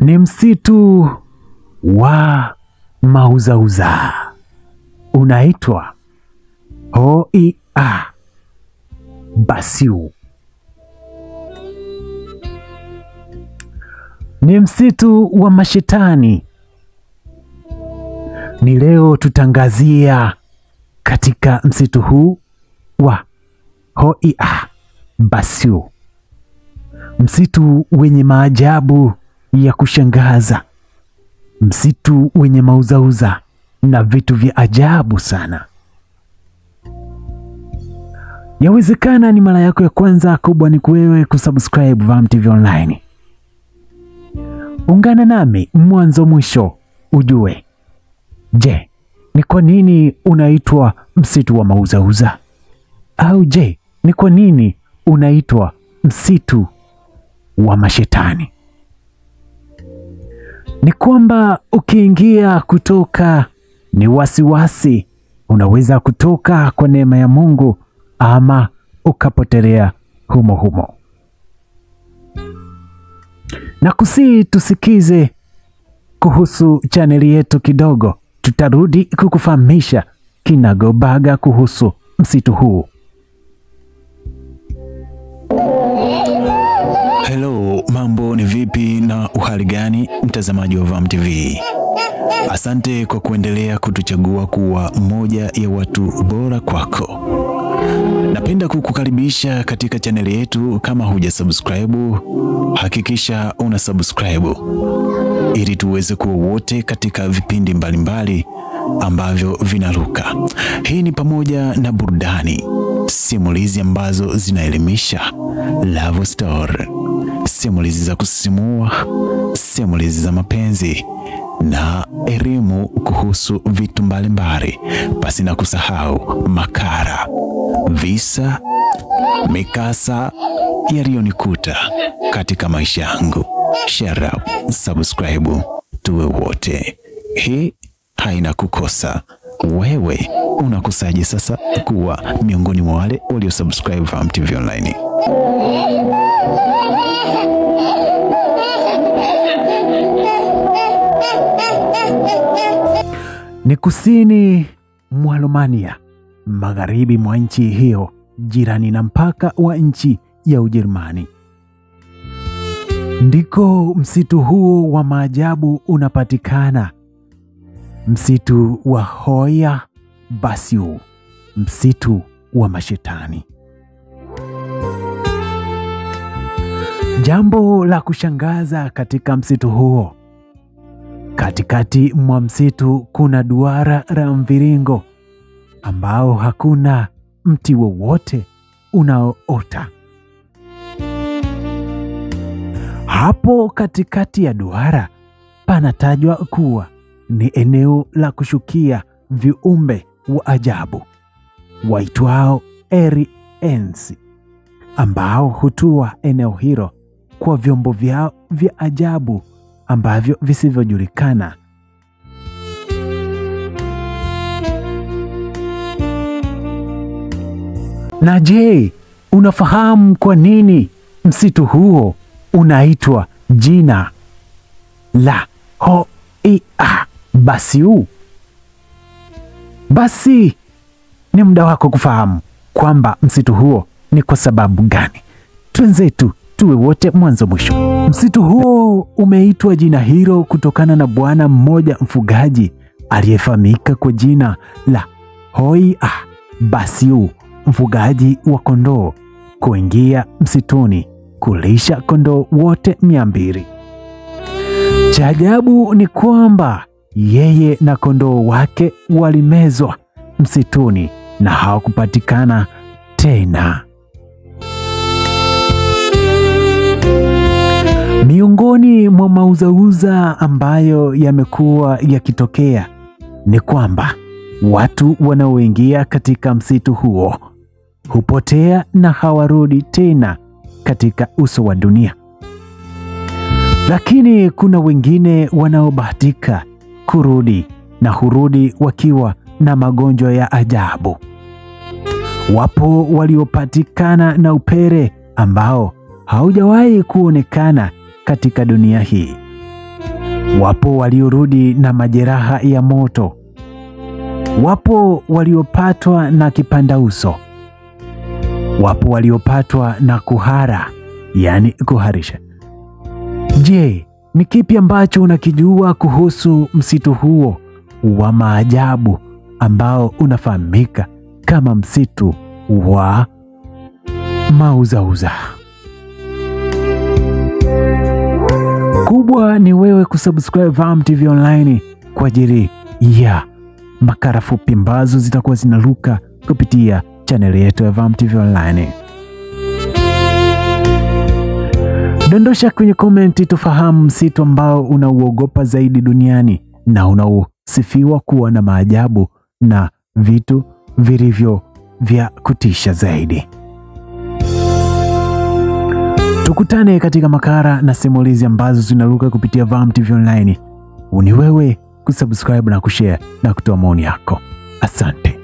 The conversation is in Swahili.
Ni msitu wa mauzauza, unaitwa Hoia Basiu. Ni msitu wa mashetani. Ni leo tutangazia katika msitu huu wa Hoia Basiu, msitu wenye maajabu ya kushangaza, msitu wenye mauzauza na vitu vya ajabu sana. Yawezekana ni mara yako ya kwanza, kubwa ni wewe kusubscribe Vam TV Online. Ungana nami mwanzo mwisho ujue, je, ni kwa nini unaitwa msitu wa mauzauza? Au je, ni kwa nini unaitwa msitu wa mashetani? Ni kwamba ukiingia kutoka ni wasiwasi, unaweza kutoka kwa neema ya Mungu ama ukapotelea humo humo. Na kusi tusikize kuhusu chaneli yetu kidogo, tutarudi kukufahamisha kinagobaga kuhusu msitu huu. Hello, mambo ni vipi na uhali gani mtazamaji wa Vam TV? Asante kwa kuendelea kutuchagua kuwa mmoja ya watu bora kwako. Napenda kukukaribisha katika chaneli yetu. Kama huja subscribe, hakikisha una subscribe ili tuweze kuwa wote katika vipindi mbalimbali ambavyo vinaruka. Hii ni pamoja na burudani, simulizi ambazo zinaelimisha, love story, simulizi za kusisimua, simulizi za mapenzi na elimu kuhusu vitu mbalimbali, basi na kusahau makara, visa, mikasa yaliyonikuta katika maisha yangu. Share, subscribe, tuwe wote. Hii haina kukosa. Wewe unakusaje sasa kuwa miongoni mwa wale walio subscribe Vam TV Online? Ni kusini mwa Romania, magharibi mwa nchi hiyo, jirani na mpaka wa nchi ya Ujerumani. Ndiko msitu huo wa maajabu unapatikana, msitu wa Hoia Basiu, msitu wa mashetani. Jambo la kushangaza katika msitu huo, katikati mwa msitu kuna duara la mviringo ambao hakuna mti wowote unaoota. Hapo katikati ya duara panatajwa kuwa ni eneo la kushukia viumbe wa ajabu waitwao aliens, ambao hutua eneo hilo kwa vyombo vyao vya ajabu ambavyo visivyojulikana. Na je, unafahamu kwa nini msitu huo unaitwa jina la Hoia Basiu? Basi ni muda wako kufahamu kwamba msitu huo ni kwa sababu gani. Twenzetu tuwe wote mwanzo mwisho. Msitu huo umeitwa jina hilo kutokana na bwana mmoja mfugaji aliyefahamika kwa jina la Hoia Basiu, mfugaji wa kondoo, kuingia msituni kulisha kondoo wote 200. Cha ajabu ni kwamba yeye na kondoo wake walimezwa msituni na hawakupatikana tena. Miongoni mwa mauzauza ambayo yamekuwa yakitokea ni kwamba watu wanaoingia katika msitu huo hupotea na hawarudi tena katika uso wa dunia. Lakini kuna wengine wanaobahatika kurudi na hurudi wakiwa na magonjwa ya ajabu. Wapo waliopatikana na upere ambao haujawahi kuonekana katika dunia hii. Wapo waliorudi na majeraha ya moto. Wapo waliopatwa na kipanda uso. Wapo waliopatwa na kuhara, yani kuharisha. Je, ni kipi ambacho unakijua kuhusu msitu huo wa maajabu ambao unafahamika kama msitu wa Mauzauza? Kubwa ni wewe kusubscribe Vam TV Online kwa ajili ya makala fupi ambazo zitakuwa zinaruka kupitia channel yetu ya Vam TV Online. Dondosha kwenye komenti tufahamu msitu ambao unauogopa zaidi duniani na unaosifiwa kuwa na maajabu na vitu vilivyo vya kutisha zaidi. Tukutane katika makala na simulizi ambazo zinaruka kupitia Vam TV Online. Ni wewe kusubscribe na kushare na kutoa maoni yako. Asante.